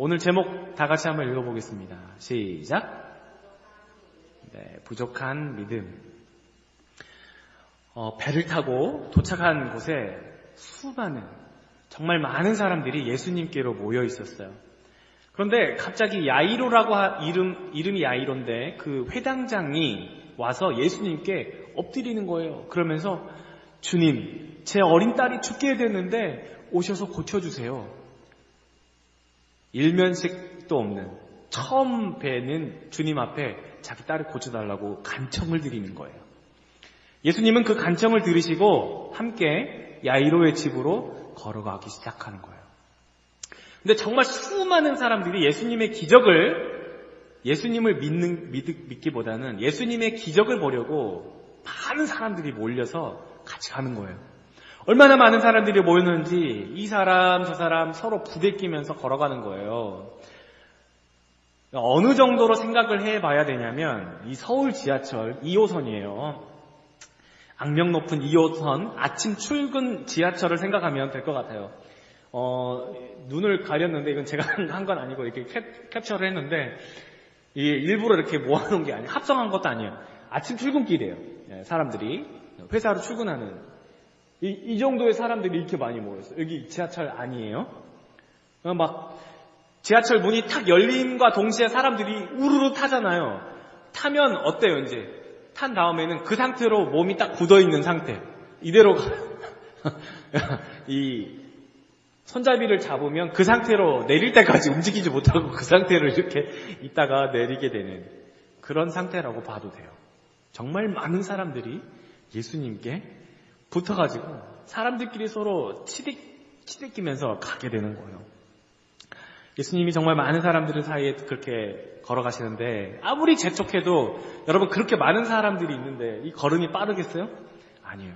오늘 제목 다 같이 한번 읽어보겠습니다. 시작. 네, 부족한 믿음. 배를 타고 도착한 곳에 수많은, 정말 많은 사람들이 예수님께로 모여 있었어요. 그런데 갑자기 야이로라고 이름이 야이로인데 그 회당장이 와서 예수님께 엎드리는 거예요. 그러면서 주님, 제 어린 딸이 죽게 됐는데 오셔서 고쳐주세요. 일면식도 없는, 처음 뵈는 주님 앞에 자기 딸을 고쳐달라고 간청을 드리는 거예요. 예수님은 그 간청을 들으시고 함께 야이로의 집으로 걸어가기 시작하는 거예요. 근데 정말 수많은 사람들이 예수님을 믿기보다는 예수님의 기적을 보려고 많은 사람들이 몰려서 같이 가는 거예요. 얼마나 많은 사람들이 모였는지 이 사람 저 사람 서로 부대끼면서 걸어가는 거예요. 어느 정도로 생각을 해봐야 되냐면 이 서울 지하철 2호선이에요. 악명 높은 2호선 아침 출근 지하철을 생각하면 될 것 같아요. 눈을 가렸는데 이건 제가 한 건 아니고 이렇게 캡처를 했는데 이게 일부러 이렇게 모아놓은 게 아니에요. 합성한 것도 아니에요. 아침 출근길이에요. 사람들이 회사로 출근하는 이 정도의 사람들이 이렇게 많이 모였어요. 여기 지하철 아니에요? 막 지하철 문이 탁 열림과 동시에 사람들이 우르르 타잖아요. 타면 어때요? 이제 탄 다음에는 그 상태로 몸이 딱 굳어있는 상태. 이대로 이 손잡이를 잡으면 그 상태로 내릴 때까지 움직이지 못하고 그 상태로 이렇게 있다가 내리게 되는 그런 상태라고 봐도 돼요. 정말 많은 예수님께 붙어가지고 사람들끼리 서로 치대끼면서 가게 되는 거예요. 예수님이 정말 많은 사람들 사이에 그렇게 걸어가시는데 아무리 재촉해도 여러분 그렇게 많은 사람들이 있는데 이 걸음이 빠르겠어요? 아니에요.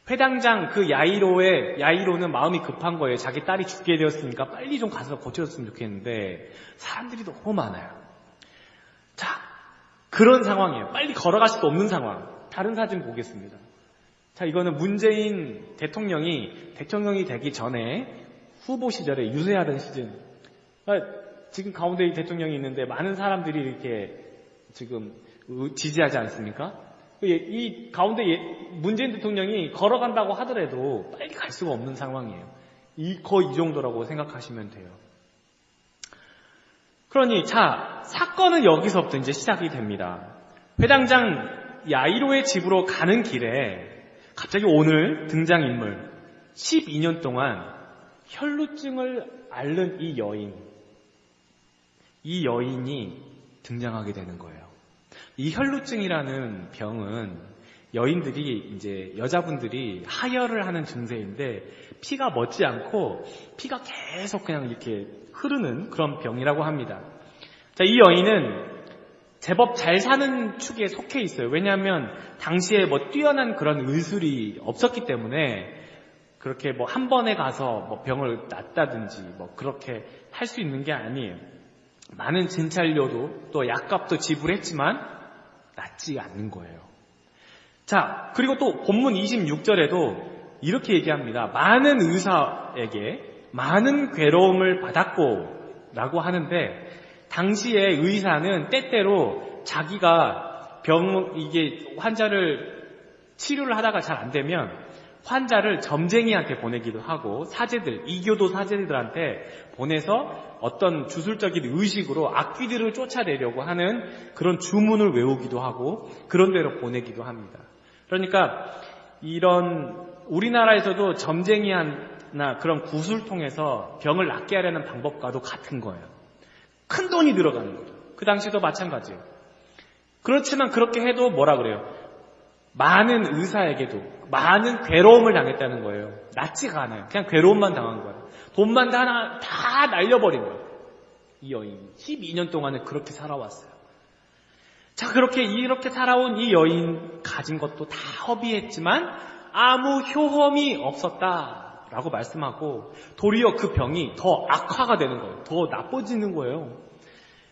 회당장 그 야이로는 마음이 급한 거예요. 자기 딸이 죽게 되었으니까 빨리 좀 가서 고쳐줬으면 좋겠는데 사람들이 너무 많아요. 자, 그런 상황이에요. 빨리 걸어갈 수도 없는 상황. 다른 사진 보겠습니다. 자, 이거는 문재인 대통령이 되기 전에 후보 시절에 유세하던 시즌. 지금 가운데 이 대통령이 있는데 많은 사람들이 이렇게 지금 지지하지 않습니까? 이 가운데 문재인 대통령이 걸어간다고 하더라도 빨리 갈 수가 없는 상황이에요. 거의 이 정도라고 생각하시면 돼요. 그러니 자, 사건은 여기서부터 이제 시작이 됩니다. 회당장 야이로의 집으로 가는 길에 갑자기 오늘 등장인물 12년 동안 혈루증을 앓는 이 여인이 등장하게 되는 거예요. 이 혈루증이라는 병은 여자분들이 하혈을 하는 증세인데 피가 멎지 않고 피가 계속 그냥 이렇게 흐르는 그런 병이라고 합니다. 자, 이 여인은 제법 잘 사는 축에 속해 있어요. 왜냐하면 당시에 뛰어난 그런 의술이 없었기 때문에 그렇게 한 번에 가서 병을 낫다든지 그렇게 할 수 있는 게 아니에요. 많은 진찰료도 또 약값도 지불했지만 낫지 않는 거예요. 자, 그리고 또 본문 26절에도 이렇게 얘기합니다. 많은 의사에게 많은 괴로움을 받았고 라고 하는데 당시에 의사는 때때로 자기가 환자를 치료를 하다가 잘 안 되면 환자를 점쟁이한테 보내기도 하고 이교도 사제들한테 보내서 어떤 주술적인 의식으로 악귀들을 쫓아내려고 하는 그런 주문을 외우기도 하고 그런 데로 보내기도 합니다. 그러니까 우리나라에서도 점쟁이나 그런 구슬 통해서 병을 낫게 하려는 방법과도 같은 거예요. 큰 돈이 들어가는 거죠. 그 당시도 마찬가지예요. 그렇지만 그렇게 해도 뭐라 그래요? 많은 의사에게도 많은 괴로움을 당했다는 거예요. 낫지가 않아요. 그냥 괴로움만 당한 거예요. 돈만 다 날려버린 거예요. 이 여인이 12년 동안은 그렇게 살아왔어요. 자, 이렇게 살아온 이 여인 가진 것도 다 허비했지만 아무 효험이 없었다라고 말씀하고 도리어 그 병이 더 악화가 되는 거예요. 더 나빠지는 거예요.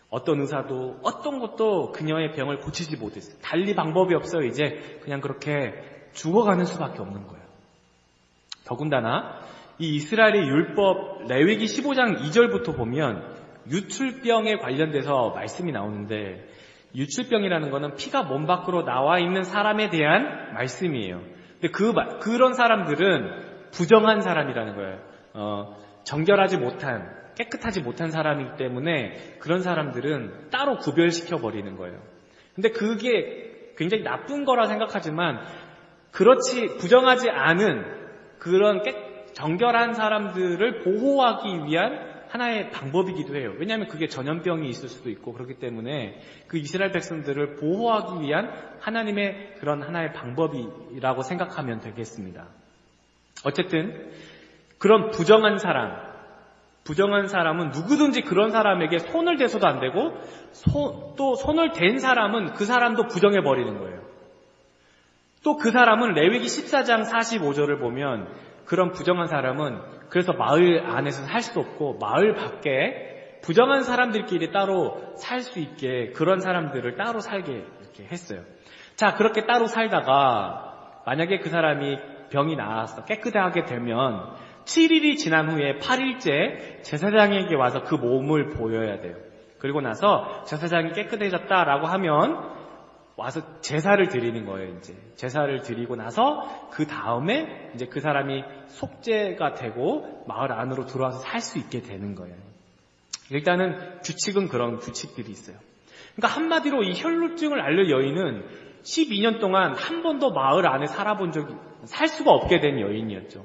어떤 의사도 어떤 것도 그녀의 병을 고치지 못했어요. 달리 방법이 없어요. 이제 그냥 그렇게 죽어가는 수밖에 없는 거예요. 더군다나 이 이스라엘의 율법 레위기 15장 2절부터 보면 유출병에 관련돼서 말씀이 나오는데, 유출병이라는 거는 피가 몸 밖으로 나와 있는 사람에 대한 말씀이에요. 근데 그런 사람들은 부정한 사람이라는 거예요. 정결하지 못한, 깨끗하지 못한 사람이기 때문에 그런 사람들은 따로 구별시켜 버리는 거예요. 근데 그게 굉장히 나쁜 거라 생각하지만, 그렇지 부정하지 않은 그런 정결한 사람들을 보호하기 위한 하나의 방법이기도 해요. 왜냐하면 그게 전염병이 있을 수도 있고 그렇기 때문에 그 이스라엘 백성들을 보호하기 위한 하나님의 그런 하나의 방법이라고 생각하면 되겠습니다. 어쨌든 그런 부정한 사람은 누구든지 그런 사람에게 손을 대서도 안 되고, 또 손을 댄 사람은 그 사람도 부정해버리는 거예요. 또 그 사람은 레위기 14장 45절을 보면, 그런 부정한 사람은 그래서 마을 안에서 살 수 없고 마을 밖에 부정한 사람들끼리 따로 살 수 있게 그런 사람들을 따로 살게 이렇게 했어요. 자, 그렇게 따로 살다가 만약에 그 사람이 병이 나아서 깨끗하게 되면 7일이 지난 후에 8일째 제사장에게 와서 그 몸을 보여야 돼요. 그리고 나서 제사장이 깨끗해졌다라고 하면 와서 제사를 드리는 거예요. 이제 제사를 드리고 나서 그 다음에 이제 그 사람이 속죄가 되고 마을 안으로 들어와서 살 수 있게 되는 거예요. 일단은 규칙은 그런 규칙들이 있어요. 그러니까 한마디로 이 혈루증을 앓는 여인은 12년 동안 한 번도 마을 안에 살 수가 없게 된 여인이었죠.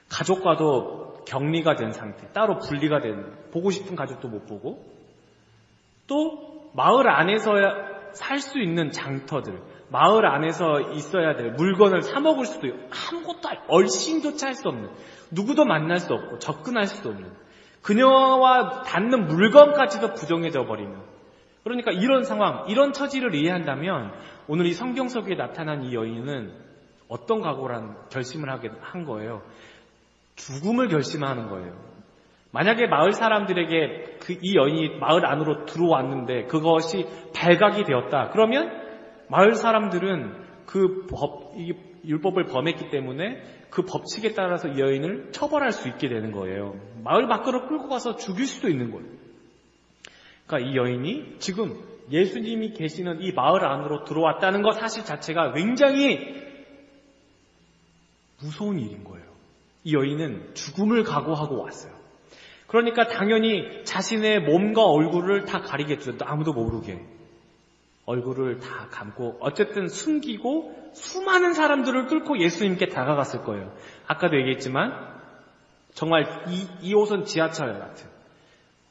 가족과도 격리가 된 상태, 따로 분리가 된, 보고 싶은 가족도 못 보고, 또 마을 안에서 살 수 있는 장터들, 마을 안에서 있어야 될 물건을 사 먹을 수도 있고, 아무것도 얼씬조차 할 수 없는, 누구도 만날 수 없고 접근할 수도 없는, 그녀와 닿는 물건까지도 부정해져 버리는, 그러니까 이런 상황, 이런 처지를 이해한다면 오늘 이 성경 속에 나타난 이 여인은 어떤 각오란 결심을 한 거예요. 죽음을 결심하는 거예요. 만약에 마을 사람들에게 이 여인이 마을 안으로 들어왔는데 그것이 발각이 되었다. 그러면 마을 사람들은 이 율법을 범했기 때문에 그 법칙에 따라서 이 여인을 처벌할 수 있게 되는 거예요. 마을 밖으로 끌고 가서 죽일 수도 있는 거예요. 그러니까 이 여인이 지금 예수님이 계시는 이 마을 안으로 들어왔다는 것 사실 자체가 굉장히 무서운 일인 거예요. 이 여인은 죽음을 각오하고 왔어요. 그러니까 당연히 자신의 몸과 얼굴을 다 가리겠죠. 아무도 모르게. 얼굴을 다 감고 어쨌든 숨기고 수많은 사람들을 뚫고 예수님께 다가갔을 거예요. 아까도 얘기했지만 정말 이 옷은 지하철 같은,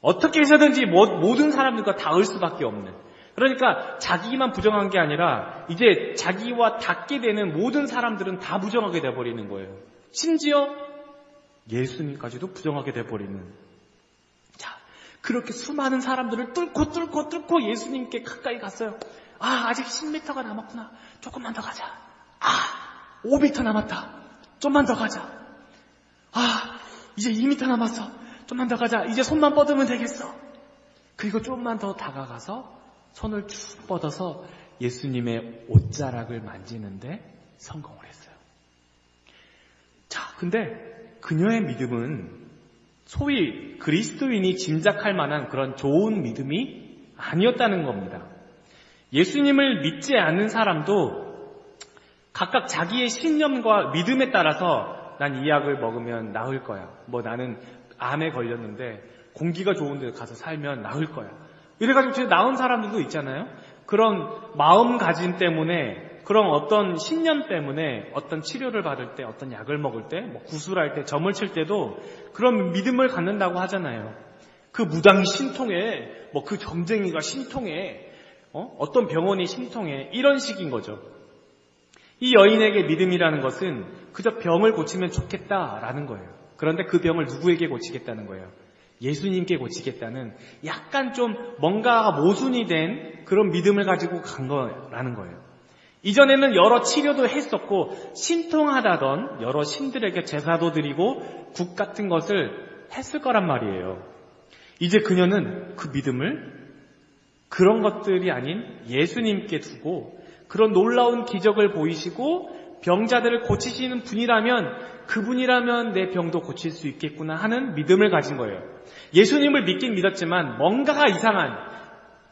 어떻게 해서든지 모든 사람들과 닿을 수밖에 없는, 그러니까 자기만 부정한 게 아니라 이제 자기와 닿게 되는 모든 사람들은 다 부정하게 돼버리는 거예요. 심지어 예수님까지도 부정하게 돼버리는. 자, 그렇게 수많은 사람들을 뚫고 예수님께 가까이 갔어요. 아직 10m가 남았구나. 조금만 더 가자. 5m 남았다. 좀만 더 가자. 이제 2m 남았어. 좀만 더 가자. 이제 손만 뻗으면 되겠어. 그리고 좀만 더 다가가서 손을 쭉 뻗어서 예수님의 옷자락을 만지는데 성공을 했어요. 자, 근데 그녀의 믿음은 소위 그리스도인이 짐작할 만한 그런 좋은 믿음이 아니었다는 겁니다. 예수님을 믿지 않는 사람도 각각 자기의 신념과 믿음에 따라서 난 이 약을 먹으면 나을 거야. 나는 암에 걸렸는데 공기가 좋은 데 가서 살면 나을 거야. 이래가지고 나은 사람들도 있잖아요. 그런 마음가짐 때문에, 그런 어떤 신념 때문에 어떤 치료를 받을 때, 어떤 약을 먹을 때, 구술할 때, 점을 칠 때도 그런 믿음을 갖는다고 하잖아요. 그 무당 신통해, 그 점쟁이가 신통해, 어떤 병원이 신통해, 이런 식인 거죠. 이 여인에게 믿음이라는 것은 그저 병을 고치면 좋겠다라는 거예요. 그런데 그 병을 누구에게 고치겠다는 거예요? 예수님께 고치겠다는, 약간 좀 뭔가 모순이 된 그런 믿음을 가지고 간 거라는 거예요. 이전에는 여러 치료도 했었고 신통하다던 여러 신들에게 제사도 드리고 국 같은 것을 했을 거란 말이에요. 이제 그녀는 그 믿음을 그런 것들이 아닌 예수님께 두고, 그런 놀라운 기적을 보이시고 병자들을 고치시는 분이라면 그분이라면 내 병도 고칠 수 있겠구나 하는 믿음을 가진 거예요. 예수님을 믿긴 믿었지만 뭔가가 이상한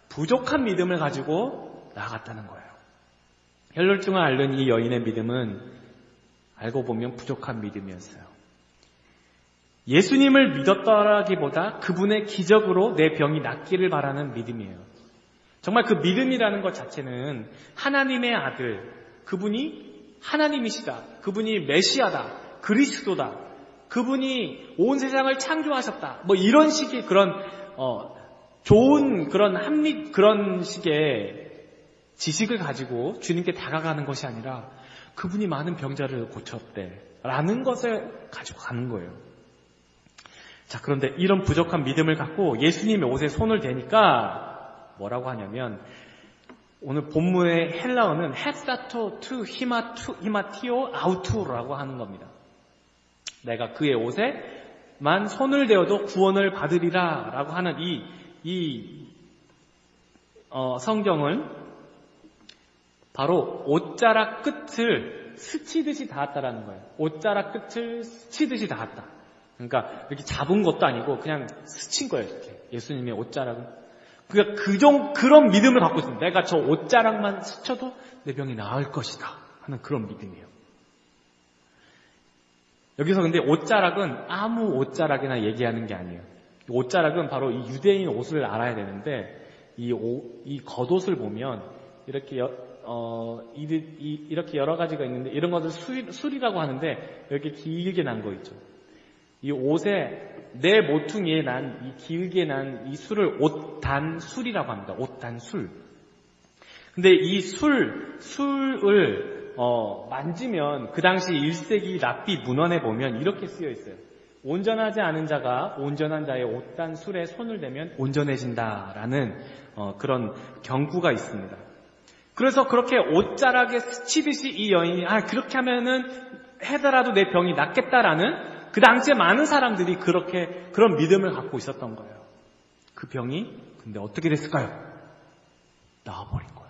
부족한 믿음을 가지고 나아갔다는 거예요. 혈혈증을 앓는 이 여인의 믿음은 알고 보면 부족한 믿음이었어요. 예수님을 믿었다라기보다 그분의 기적으로 내 병이 낫기를 바라는 믿음이에요. 정말 그 믿음이라는 것 자체는 하나님의 아들, 그분이 하나님이시다, 그분이 메시아다, 그리스도다, 그분이 온 세상을 창조하셨다, 뭐 이런 식의 그런 좋은 그런 식의 지식을 가지고 주님께 다가가는 것이 아니라 그분이 많은 병자를 고쳤대라는 것을 가지고 가는 거예요. 자, 그런데 이런 부족한 믿음을 갖고 예수님의 옷에 손을 대니까 뭐라고 하냐면, 오늘 본문의 헬라어는 헥사토 투 히마티오 아우투라고 하는 겁니다. 내가 그의 옷에만 손을 대어도 구원을 받으리라 라고 하는 이 성경은 바로 옷자락 끝을 스치듯이 닿았다라는 거예요. 옷자락 끝을 스치듯이 닿았다. 그러니까 이렇게 잡은 것도 아니고 그냥 스친 거예요. 이렇게 예수님의 옷자락은. 그러니까 그런 믿음을 갖고 있습니다. 내가 저 옷자락만 스쳐도 내 병이 나을 것이다 하는 그런 믿음이에요. 여기서 근데 옷자락은 아무 옷자락이나 얘기하는 게 아니에요. 옷자락은 바로 이 유대인 옷을 알아야 되는데, 이 겉옷을 보면 이렇게 이렇게 여러 가지가 있는데, 이런 것을 술이라고 하는데, 이렇게 길게 난 거 있죠. 이 옷에 내 모퉁이에 난 이 길게 난 이 술을 옷단술이라고 합니다. 옷단술. 근데 이 술을 만지면 그 당시 1세기 랍비 문헌에 보면 이렇게 쓰여 있어요. 온전하지 않은 자가 온전한 자의 옷단술에 손을 대면 온전해진다라는 그런 경구가 있습니다. 그래서 그렇게 옷자락에 스치듯이 이 여인이 그렇게 하면은 해더라도 내 병이 낫겠다라는 그 당시에 많은 사람들이 그런 믿음을 갖고 있었던 거예요. 그 병이 근데 어떻게 됐을까요? 나아버린 거예요.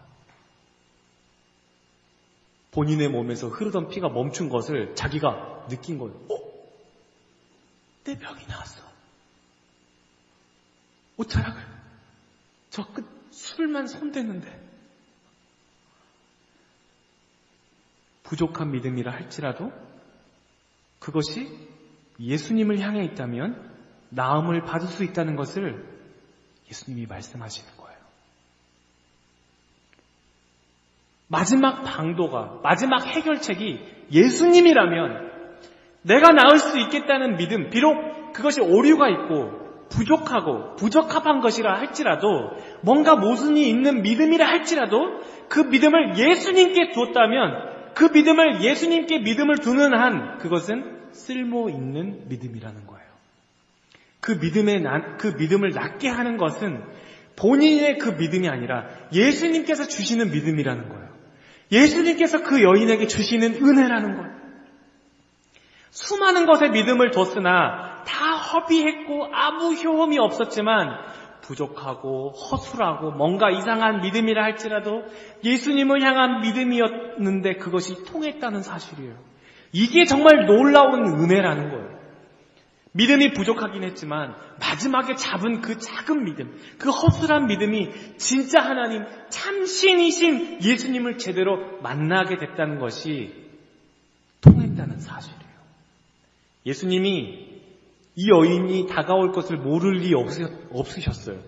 본인의 몸에서 흐르던 피가 멈춘 것을 자기가 느낀 거예요. 내 병이 나았어. 옷자락을 저 끝 술만 손댔는데. 부족한 믿음이라 할지라도 그것이 예수님을 향해 있다면 나음을 받을 수 있다는 것을 예수님이 말씀하시는 거예요. 마지막 방도가, 마지막 해결책이 예수님이라면 내가 나을 수 있겠다는 믿음, 비록 그것이 오류가 있고 부족하고 부적합한 것이라 할지라도, 뭔가 모순이 있는 믿음이라 할지라도 그 믿음을 예수님께 두었다면, 그 믿음을 예수님께 믿음을 두는 한 그것은 쓸모 있는 믿음이라는 거예요. 그 믿음을 낳게 하는 것은 본인의 그 믿음이 아니라 예수님께서 주시는 믿음이라는 거예요. 예수님께서 그 여인에게 주시는 은혜라는 거예요. 수많은 것에 믿음을 뒀으나 다 허비했고 아무 효험이 없었지만, 부족하고 허술하고 뭔가 이상한 믿음이라 할지라도 예수님을 향한 믿음이었는데 그것이 통했다는 사실이에요. 이게 정말 놀라운 은혜라는 거예요. 믿음이 부족하긴 했지만 마지막에 잡은 그 작은 믿음, 그 허술한 믿음이 진짜 하나님, 참신이신 예수님을 제대로 만나게 됐다는 것이 통했다는 사실이에요. 예수님이 이 여인이 다가올 것을 모를 리 없으셨어요.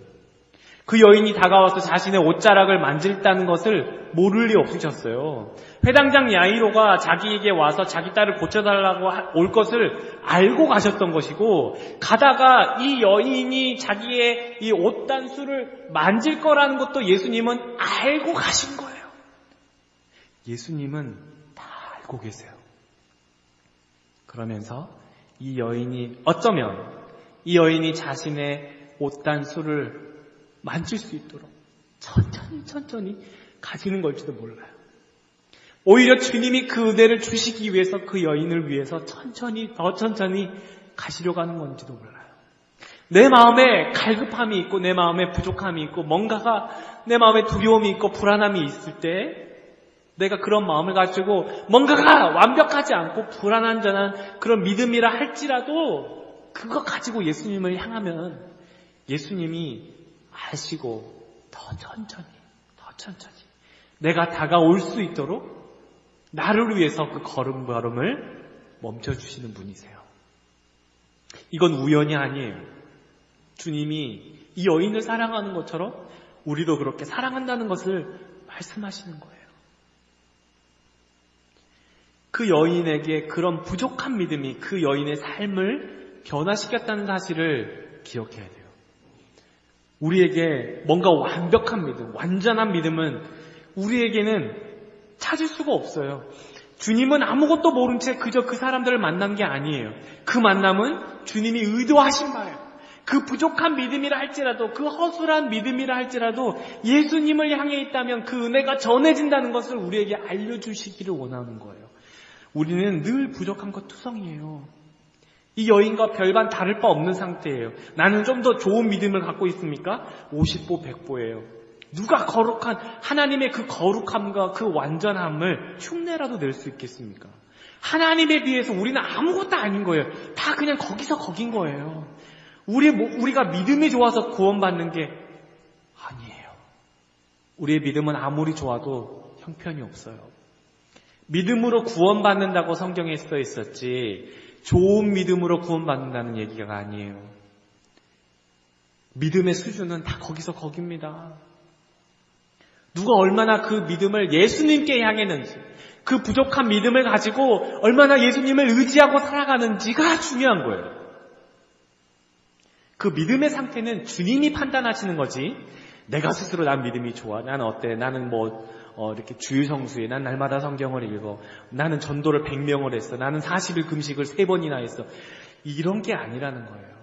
그 여인이 다가와서 자신의 옷자락을 만질다는 것을 모를 리 없으셨어요. 회당장 야이로가 자기에게 와서 자기 딸을 고쳐달라고 올 것을 알고 가셨던 것이고, 가다가 이 여인이 자기의 이 옷단술을 만질 거라는 것도 예수님은 알고 가신 거예요. 예수님은 다 알고 계세요. 그러면서 이 여인이 어쩌면 이 여인이 자신의 옷단술을 만질 수 있도록 천천히 가지는 걸지도 몰라요. 오히려 주님이 그 은혜를 주시기 위해서 그 여인을 위해서 더 천천히 가시려고 하는 건지도 몰라요. 내 마음에 갈급함이 있고 내 마음에 부족함이 있고 뭔가가 내 마음에 두려움이 있고 불안함이 있을 때 내가 그런 마음을 가지고 뭔가가 완벽하지 않고 불안한전한 그런 믿음이라 할지라도 그거 가지고 예수님을 향하면 예수님이 아시고 더 천천히 내가 다가올 수 있도록 나를 위해서 그 걸음걸음을 멈춰주시는 분이세요. 이건 우연이 아니에요. 주님이 이 여인을 사랑하는 것처럼 우리도 그렇게 사랑한다는 것을 말씀하시는 거예요. 그 여인에게 그런 부족한 믿음이 그 여인의 삶을 변화시켰다는 사실을 기억해야 돼요. 우리에게 뭔가 완벽한 믿음, 완전한 믿음은 우리에게는 찾을 수가 없어요. 주님은 아무것도 모른 채 그저 그 사람들을 만난 게 아니에요. 그 만남은 주님이 의도하신 바예요. 그 부족한 믿음이라 할지라도, 그 허술한 믿음이라 할지라도 예수님을 향해 있다면 그 은혜가 전해진다는 것을 우리에게 알려주시기를 원하는 거예요. 우리는 늘 부족한 것 투성이에요. 이 여인과 별반 다를 바 없는 상태예요. 나는 좀 더 좋은 믿음을 갖고 있습니까? 50보 100보예요. 누가 거룩한 하나님의 그 거룩함과 그 완전함을 흉내라도 낼 수 있겠습니까? 하나님에 비해서 우리는 아무것도 아닌 거예요. 다 그냥 거기서 거긴 거예요. 우리가 믿음이 좋아서 구원받는 게 아니에요. 우리의 믿음은 아무리 좋아도 형편이 없어요. 믿음으로 구원받는다고 성경에 써 있었지 좋은 믿음으로 구원받는다는 얘기가 아니에요. 믿음의 수준은 다 거기서 거깁니다. 누가 얼마나 그 믿음을 예수님께 향했는지, 그 부족한 믿음을 가지고 얼마나 예수님을 의지하고 살아가는지가 중요한 거예요. 그 믿음의 상태는 주님이 판단하시는 거지, 내가 스스로 난 믿음이 좋아, 난 어때, 나는 이렇게 주일 성수해, 난 날마다 성경을 읽어, 나는 전도를 100명을 했어, 나는 40일 금식을 3번이나 했어, 이런 게 아니라는 거예요.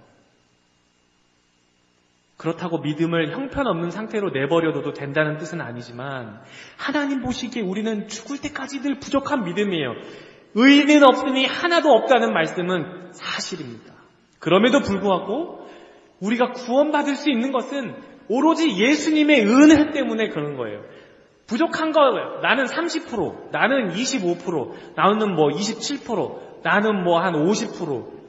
그렇다고 믿음을 형편없는 상태로 내버려둬도 된다는 뜻은 아니지만 하나님 보시기에 우리는 죽을 때까지 늘 부족한 믿음이에요. 의인은 없으니 하나도 없다는 말씀은 사실입니다. 그럼에도 불구하고 우리가 구원받을 수 있는 것은 오로지 예수님의 은혜 때문에 그런 거예요. 부족한 거예요. 나는 30%, 나는 25%, 나는 27%, 나는 한 50%.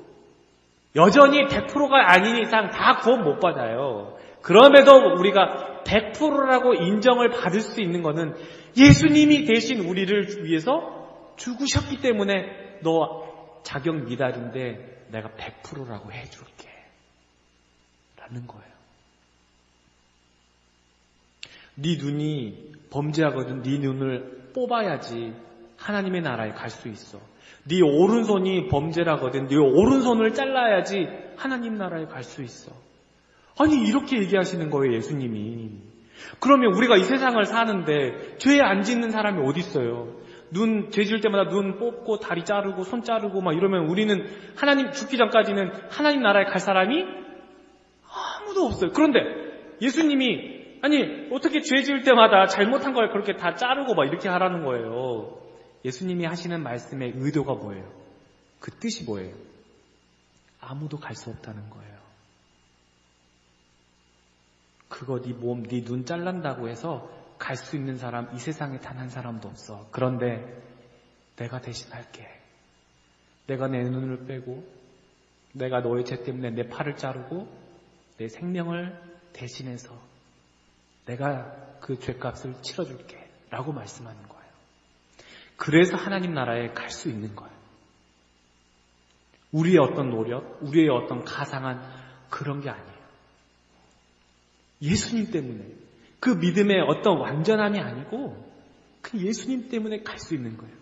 여전히 100%가 아닌 이상 다 구원 못 받아요. 그럼에도 우리가 100%라고 인정을 받을 수 있는 것은 예수님이 대신 우리를 위해서 죽으셨기 때문에 너 자격 미달인데 내가 100%라고 해줄게 라는 거예요. 네 눈이 범죄하거든 네 눈을 뽑아야지 하나님의 나라에 갈 수 있어. 네 오른손이 범죄라거든 네 오른손을 잘라야지 하나님 나라에 갈 수 있어. 아니 이렇게 얘기하시는 거예요 예수님이. 그러면 우리가 이 세상을 사는데 죄 안 짓는 사람이 어디 있어요? 죄 지을 때마다 눈 뽑고 다리 자르고 손 자르고 막 이러면 우리는 하나님 죽기 전까지는 하나님 나라에 갈 사람이 아무도 없어요. 그런데 예수님이 아니 어떻게 죄 지을 때마다 잘못한 걸 그렇게 다 자르고 막 이렇게 하라는 거예요. 예수님이 하시는 말씀의 의도가 뭐예요? 그 뜻이 뭐예요? 아무도 갈 수 없다는 거예요. 그거 네 몸, 네 눈 잘란다고 해서 갈 수 있는 사람 이 세상에 단 한 사람도 없어. 그런데 내가 대신할게. 내가 내 눈을 빼고 내가 너의 죄 때문에 내 팔을 자르고 내 생명을 대신해서 내가 그 죄값을 치러줄게 라고 말씀하는 거예요. 그래서 하나님 나라에 갈 수 있는 거예요. 우리의 어떤 노력, 우리의 어떤 가상한 그런 게 아니에요. 예수님 때문에, 그 믿음의 어떤 완전함이 아니고 그 예수님 때문에 갈 수 있는 거예요.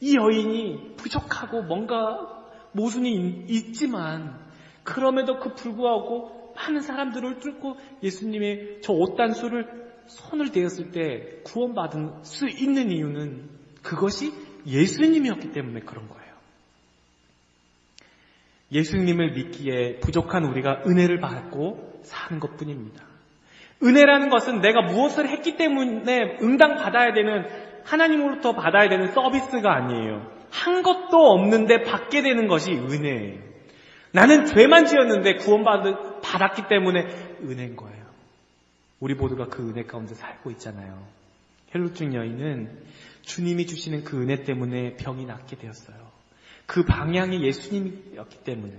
이 여인이 부족하고 뭔가 모순이 있지만 그럼에도 그 불구하고 많은 사람들을 뚫고 예수님의 저 옷단수를 손을 대었을 때 구원받을 수 있는 이유는 그것이 예수님이었기 때문에 그런 거예요. 예수님을 믿기에 부족한 우리가 은혜를 받고 사는 것뿐입니다. 은혜라는 것은 내가 무엇을 했기 때문에 응당받아야 되는, 하나님으로부터 받아야 되는 서비스가 아니에요. 한 것도 없는데 받게 되는 것이 은혜예요. 나는 죄만 지었는데 구원받았기 때문에 은혜인 거예요. 우리 모두가 그 은혜 가운데 살고 있잖아요. 헬루증 여인은 주님이 주시는 그 은혜 때문에 병이 낫게 되었어요. 그 방향이 예수님이었기 때문에.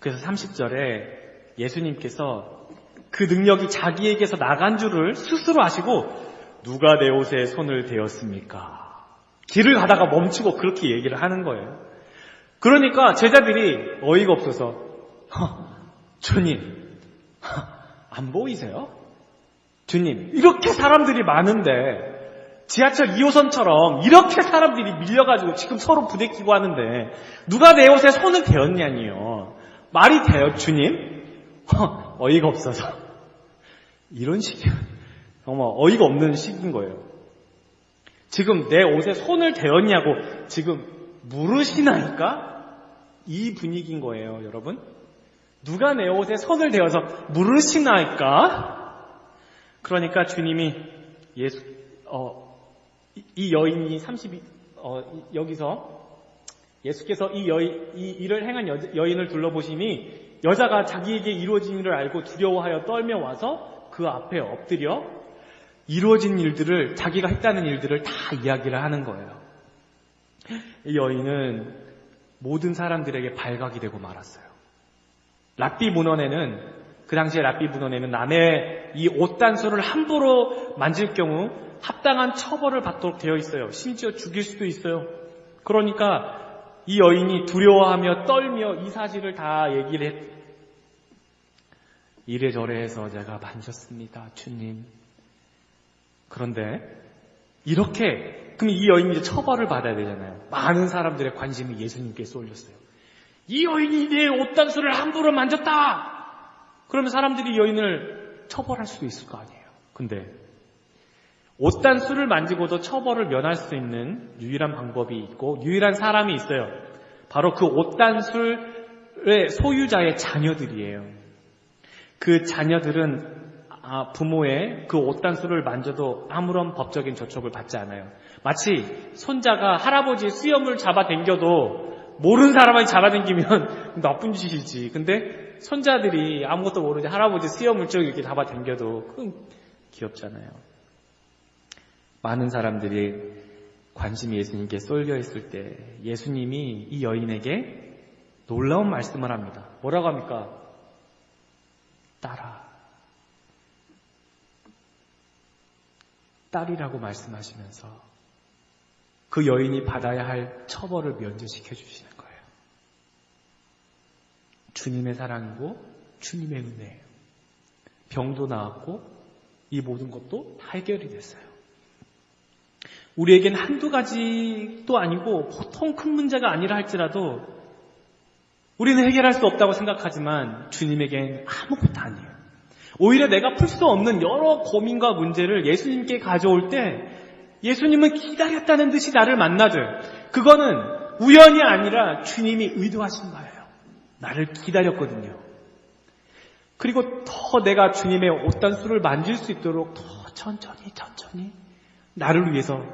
그래서 30절에 예수님께서 그 능력이 자기에게서 나간 줄을 스스로 아시고 누가 내 옷에 손을 대었습니까? 길을 가다가 멈추고 그렇게 얘기를 하는 거예요. 그러니까 제자들이 어이가 없어서 주님 안 보이세요? 주님 이렇게 사람들이 많은데 지하철 2호선처럼 이렇게 사람들이 밀려가지고 지금 서로 부대끼고 하는데 누가 내 옷에 손을 대었냐니요. 말이 돼요 주님? 어이가 없어서 이런 식이야. 정말 어이가 없는 식인 거예요. 지금 내 옷에 손을 대었냐고 지금 물으시나니까? 이 분위기인 거예요, 여러분. 누가 내 옷에 손을 대어서 물으시나니까? 그러니까 주님이 이 여인이 여기서 예수께서 이 일을 행한 여인을 둘러보시니 여자가 자기에게 이루어진 일을 알고 두려워하여 떨며 와서 그 앞에 엎드려 이루어진 일들을, 자기가 했다는 일들을 다 이야기를 하는 거예요. 이 여인은 모든 사람들에게 발각이 되고 말았어요. 랍비 문헌에는, 그 당시에 랍비 문헌에는 남의 이 옷단수를 함부로 만질 경우 합당한 처벌을 받도록 되어 있어요. 심지어 죽일 수도 있어요. 그러니까 이 여인이 두려워하며 떨며 이 사실을 다 얘기를 했. 이래저래 해서 제가 만졌습니다, 주님. 그런데 이렇게, 그럼 이 여인이 이제 처벌을 받아야 되잖아요. 많은 사람들의 관심이 예수님께 쏠렸어요. 이 여인이 내 옷단수를 함부로 만졌다! 그러면 사람들이 이 여인을 처벌할 수도 있을 거 아니에요. 근데 옷단수를 만지고도 처벌을 면할 수 있는 유일한 방법이 있고 유일한 사람이 있어요. 바로 그 옷단수의 소유자의 자녀들이에요. 그 자녀들은 부모의 그 옷단수를 만져도 아무런 법적인 저촉을 받지 않아요. 마치 손자가 할아버지의 수염을 잡아당겨도 모르는 사람이 잡아당기면 나쁜 짓이지. 근데 손자들이 아무것도 모르지 할아버지 수염을 쭉 이렇게 잡아당겨도 그건 귀엽잖아요. 많은 사람들이 관심이 예수님께 쏠려 있을 때 예수님이 이 여인에게 놀라운 말씀을 합니다. 뭐라고 합니까? 딸이라고 말씀하시면서 그 여인이 받아야 할 처벌을 면제시켜 주시는 거예요. 주님의 사랑이고 주님의 은혜예요. 병도 나았고 이 모든 것도 해결이 됐어요. 우리에겐 한두 가지도 아니고 보통 큰 문제가 아니라 할지라도 우리는 해결할 수 없다고 생각하지만 주님에겐 아무것도 아니에요. 오히려 내가 풀 수 없는 여러 고민과 문제를 예수님께 가져올 때 예수님은 기다렸다는 듯이 나를 만나줘요. 그거는 우연이 아니라 주님이 의도하신 거예요. 나를 기다렸거든요. 그리고 더 내가 주님의 옷단수를 만질 수 있도록 더 천천히 나를 위해서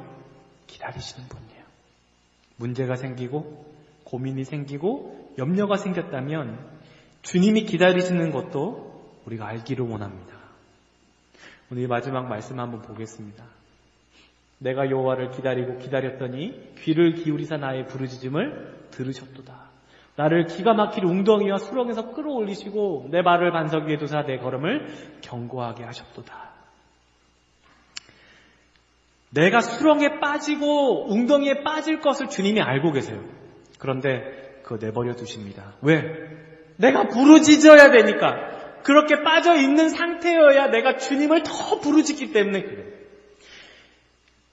기다리시는 분이에요. 문제가 생기고 고민이 생기고 염려가 생겼다면 주님이 기다리시는 것도 우리가 알기를 원합니다. 오늘 마지막 말씀 한번 보겠습니다. 내가 여호와를 기다리고 기다렸더니 귀를 기울이사 나의 부르짖음을 들으셨도다. 나를 기가 막힐 웅덩이와 수렁에서 끌어올리시고 내 발을 반석 위에 두사 내 걸음을 견고하게 하셨도다. 내가 수렁에 빠지고 웅덩이에 빠질 것을 주님이 알고 계세요. 그런데 그거 내버려 두십니다. 왜? 내가 부르짖어야 되니까. 그렇게 빠져있는 상태여야 내가 주님을 더 부르짖기 때문에 그래요.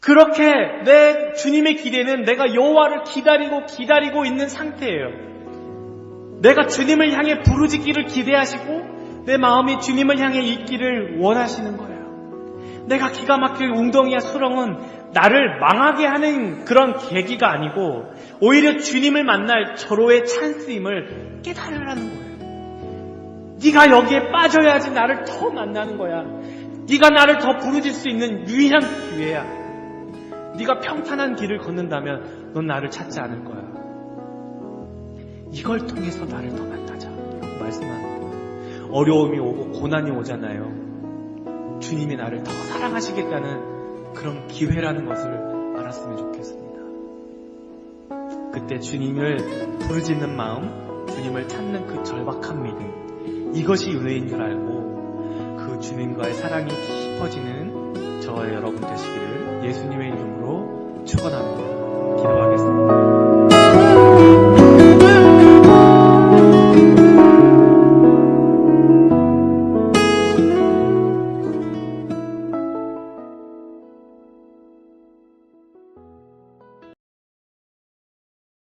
그렇게 내 주님의 기대는 내가 여호와를 기다리고 있는 상태예요. 내가 주님을 향해 부르짖기를 기대하시고 내 마음이 주님을 향해 있기를 원하시는 거예요. 내가 기가 막힐 웅덩이와 수렁은 나를 망하게 하는 그런 계기가 아니고 오히려 주님을 만날 절호의 찬스임을 깨달으라는 거예요. 네가 여기에 빠져야지 나를 더 만나는 거야. 네가 나를 더 부르짖을 수 있는 유일한 기회야. 네가 평탄한 길을 걷는다면 넌 나를 찾지 않을 거야. 이걸 통해서 나를 더 만나자 라고 말씀하는 거예요. 어려움이 오고 고난이 오잖아요. 주님이 나를 더 사랑하시겠다는 그런 기회라는 것을 알았으면 좋겠습니다. 그때 주님을 부르짖는 마음, 주님을 찾는 그 절박한 믿음, 이것이 은혜인 줄 알고 그 주님과의 사랑이 깊어지는 저와 여러분 되시기를 예수님의 이름으로 축원합니다.